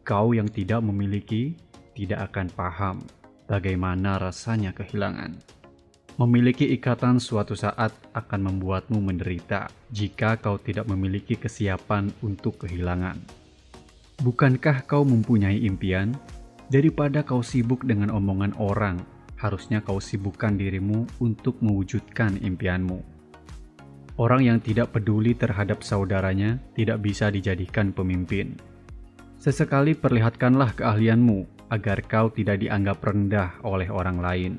Kau yang tidak memiliki tidak akan paham bagaimana rasanya kehilangan. Memiliki ikatan suatu saat akan membuatmu menderita jika kau tidak memiliki kesiapan untuk kehilangan. Bukankah kau mempunyai impian? Daripada kau sibuk dengan omongan orang, harusnya kau sibukkan dirimu untuk mewujudkan impianmu. Orang yang tidak peduli terhadap saudaranya tidak bisa dijadikan pemimpin. Sesekali perlihatkanlah keahlianmu agar kau tidak dianggap rendah oleh orang lain.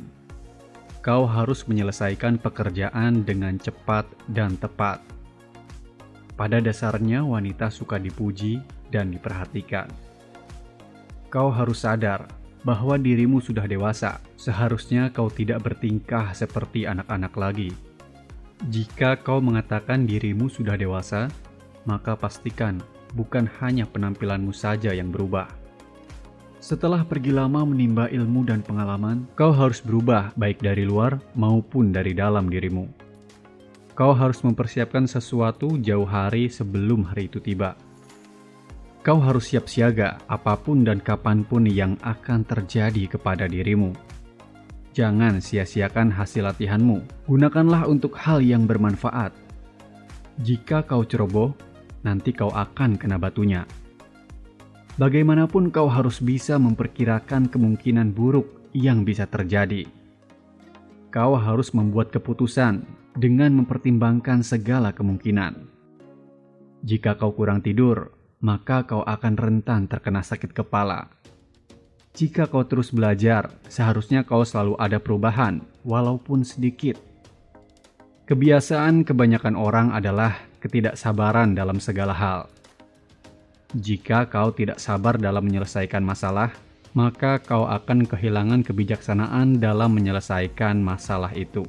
Kau harus menyelesaikan pekerjaan dengan cepat dan tepat. Pada dasarnya wanita suka dipuji dan diperhatikan. Kau harus sadar bahwa dirimu sudah dewasa. Seharusnya kau tidak bertingkah seperti anak-anak lagi. Jika kau mengatakan dirimu sudah dewasa, maka pastikan bukan hanya penampilanmu saja yang berubah. Setelah pergi lama menimba ilmu dan pengalaman, kau harus berubah baik dari luar maupun dari dalam dirimu. Kau harus mempersiapkan sesuatu jauh hari sebelum hari itu tiba. Kau harus siap siaga apapun dan kapanpun yang akan terjadi kepada dirimu. Jangan sia-siakan hasil latihanmu, gunakanlah untuk hal yang bermanfaat. Jika kau ceroboh, nanti kau akan kena batunya. Bagaimanapun kau harus bisa memperkirakan kemungkinan buruk yang bisa terjadi. Kau harus membuat keputusan dengan mempertimbangkan segala kemungkinan. Jika kau kurang tidur, maka kau akan rentan terkena sakit kepala. Jika kau terus belajar, seharusnya kau selalu ada perubahan, walaupun sedikit. Kebiasaan kebanyakan orang adalah ketidaksabaran dalam segala hal. Jika kau tidak sabar dalam menyelesaikan masalah, maka kau akan kehilangan kebijaksanaan dalam menyelesaikan masalah itu.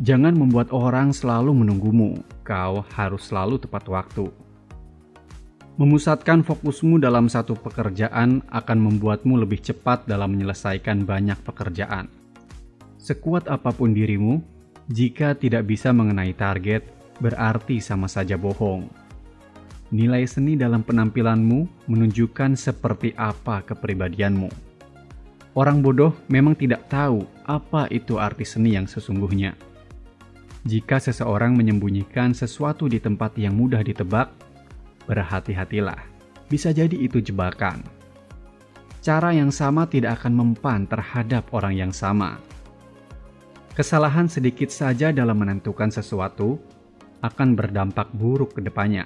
Jangan membuat orang selalu menunggumu, kau harus selalu tepat waktu. Memusatkan fokusmu dalam satu pekerjaan akan membuatmu lebih cepat dalam menyelesaikan banyak pekerjaan. Sekuat apapun dirimu, jika tidak bisa mengenai target, berarti sama saja bohong. Nilai seni dalam penampilanmu menunjukkan seperti apa kepribadianmu. Orang bodoh memang tidak tahu apa itu arti seni yang sesungguhnya. Jika seseorang menyembunyikan sesuatu di tempat yang mudah ditebak, berhati-hatilah, bisa jadi itu jebakan. Cara yang sama tidak akan mempan terhadap orang yang sama. Kesalahan sedikit saja dalam menentukan sesuatu akan berdampak buruk ke depannya.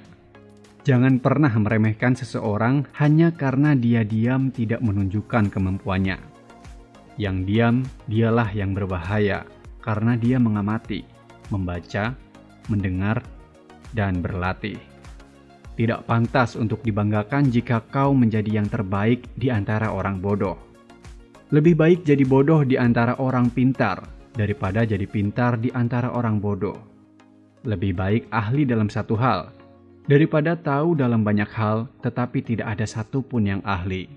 Jangan pernah meremehkan seseorang hanya karena dia diam tidak menunjukkan kemampuannya. Yang diam, dialah yang berbahaya karena dia mengamati, membaca, mendengar, dan berlatih. Tidak pantas untuk dibanggakan jika kau menjadi yang terbaik di antara orang bodoh. Lebih baik jadi bodoh di antara orang pintar daripada jadi pintar di antara orang bodoh. Lebih baik ahli dalam satu hal daripada tahu dalam banyak hal tetapi tidak ada satupun yang ahli.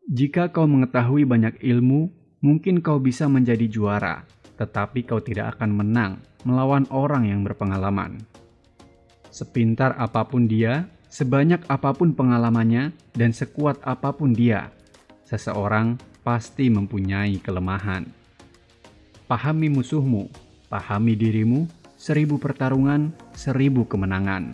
Jika kau mengetahui banyak ilmu, mungkin kau bisa menjadi juara, tetapi kau tidak akan menang melawan orang yang berpengalaman. Sepintar apapun dia, sebanyak apapun pengalamannya, dan sekuat apapun dia, seseorang pasti mempunyai kelemahan. Pahami musuhmu, pahami dirimu, 1000 pertarungan, 1000 kemenangan.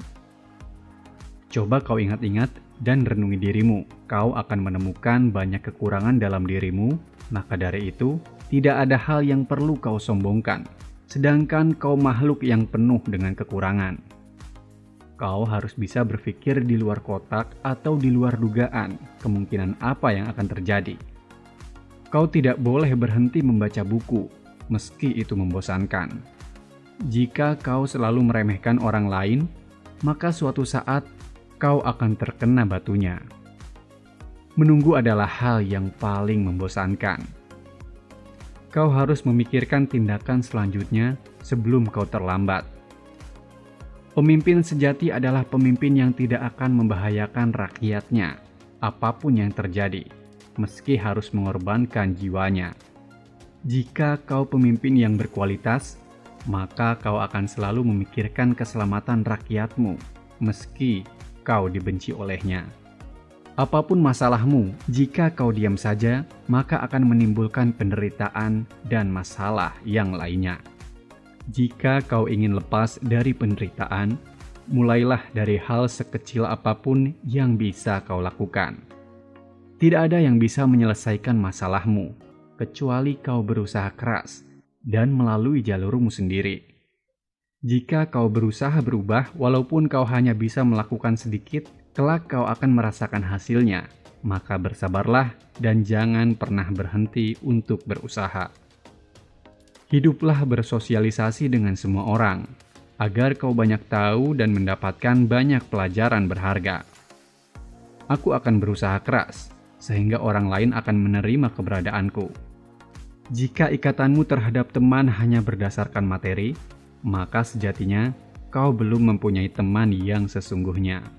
Coba kau ingat-ingat dan renungi dirimu. Kau akan menemukan banyak kekurangan dalam dirimu, maka dari itu, tidak ada hal yang perlu kau sombongkan. Sedangkan kau makhluk yang penuh dengan kekurangan. Kau harus bisa berpikir di luar kotak atau di luar dugaan kemungkinan apa yang akan terjadi. Kau tidak boleh berhenti membaca buku, meski itu membosankan. Jika kau selalu meremehkan orang lain, maka suatu saat kau akan terkena batunya. Menunggu adalah hal yang paling membosankan. Kau harus memikirkan tindakan selanjutnya sebelum kau terlambat. Pemimpin sejati adalah pemimpin yang tidak akan membahayakan rakyatnya, apapun yang terjadi, meski harus mengorbankan jiwanya. Jika kau pemimpin yang berkualitas, maka kau akan selalu memikirkan keselamatan rakyatmu, meski kau dibenci olehnya. Apapun masalahmu, jika kau diam saja, maka akan menimbulkan penderitaan dan masalah yang lainnya. Jika kau ingin lepas dari penderitaan, mulailah dari hal sekecil apapun yang bisa kau lakukan. Tidak ada yang bisa menyelesaikan masalahmu, kecuali kau berusaha keras dan melalui jalurmu sendiri. Jika kau berusaha berubah, walaupun kau hanya bisa melakukan sedikit, kelak kau akan merasakan hasilnya. Maka bersabarlah dan jangan pernah berhenti untuk berusaha. Hiduplah bersosialisasi dengan semua orang, agar kau banyak tahu dan mendapatkan banyak pelajaran berharga. Aku akan berusaha keras, sehingga orang lain akan menerima keberadaanku. Jika ikatanmu terhadap teman hanya berdasarkan materi, maka sejatinya kau belum mempunyai teman yang sesungguhnya.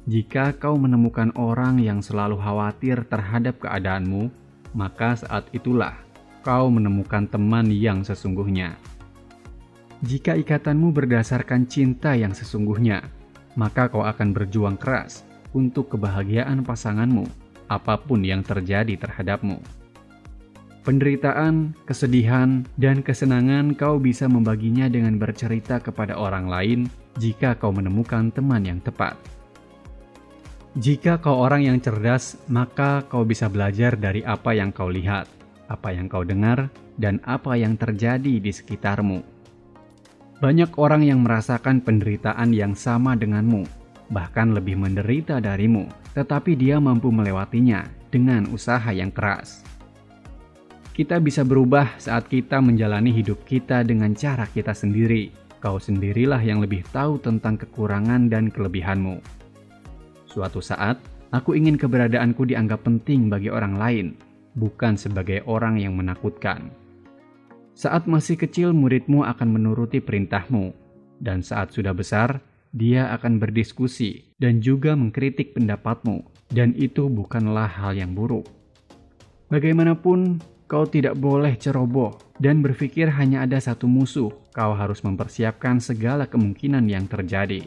Jika kau menemukan orang yang selalu khawatir terhadap keadaanmu, maka saat itulah kau menemukan teman yang sesungguhnya. Jika ikatanmu berdasarkan cinta yang sesungguhnya, maka kau akan berjuang keras untuk kebahagiaan pasanganmu, apapun yang terjadi terhadapmu. Penderitaan, kesedihan, dan kesenangan kau bisa membaginya dengan bercerita kepada orang lain jika kau menemukan teman yang tepat. Jika kau orang yang cerdas, maka kau bisa belajar dari apa yang kau lihat, apa yang kau dengar, dan apa yang terjadi di sekitarmu. Banyak orang yang merasakan penderitaan yang sama denganmu, bahkan lebih menderita darimu, tetapi dia mampu melewatinya dengan usaha yang keras. Kita bisa berubah saat kita menjalani hidup kita dengan cara kita sendiri. Kau sendirilah yang lebih tahu tentang kekurangan dan kelebihanmu. Suatu saat, aku ingin keberadaanku dianggap penting bagi orang lain, bukan sebagai orang yang menakutkan. Saat masih kecil, muridmu akan menuruti perintahmu, dan saat sudah besar, dia akan berdiskusi dan juga mengkritik pendapatmu, dan itu bukanlah hal yang buruk. Bagaimanapun, kau tidak boleh ceroboh dan berpikir hanya ada satu musuh. Kau harus mempersiapkan segala kemungkinan yang terjadi.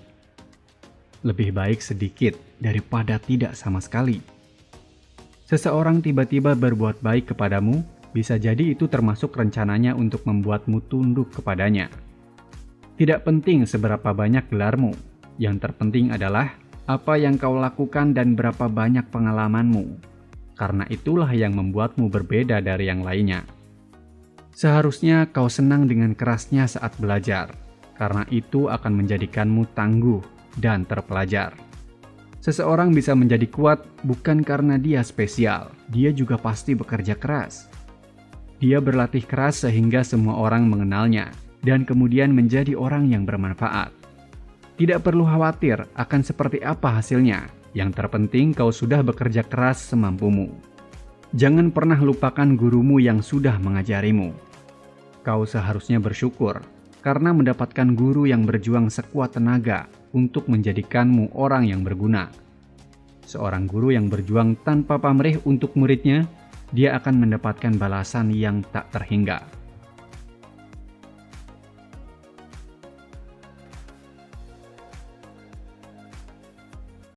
Lebih baik sedikit daripada tidak sama sekali. Seseorang tiba-tiba berbuat baik kepadamu, bisa jadi itu termasuk rencananya untuk membuatmu tunduk kepadanya. Tidak penting seberapa banyak gelarmu, yang terpenting adalah apa yang kau lakukan dan berapa banyak pengalamanmu. Karena itulah yang membuatmu berbeda dari yang lainnya. Seharusnya kau senang dengan kerasnya saat belajar, karena itu akan menjadikanmu tangguh dan terpelajar. Seseorang bisa menjadi kuat bukan karena dia spesial, dia juga pasti bekerja keras. Dia berlatih keras sehingga semua orang mengenalnya, dan kemudian menjadi orang yang bermanfaat. Tidak perlu khawatir akan seperti apa hasilnya. Yang terpenting kau sudah bekerja keras semampumu. Jangan pernah lupakan gurumu yang sudah mengajarimu. Kau seharusnya bersyukur karena mendapatkan guru yang berjuang sekuat tenaga untuk menjadikanmu orang yang berguna. Seorang guru yang berjuang tanpa pamrih untuk muridnya, dia akan mendapatkan balasan yang tak terhingga.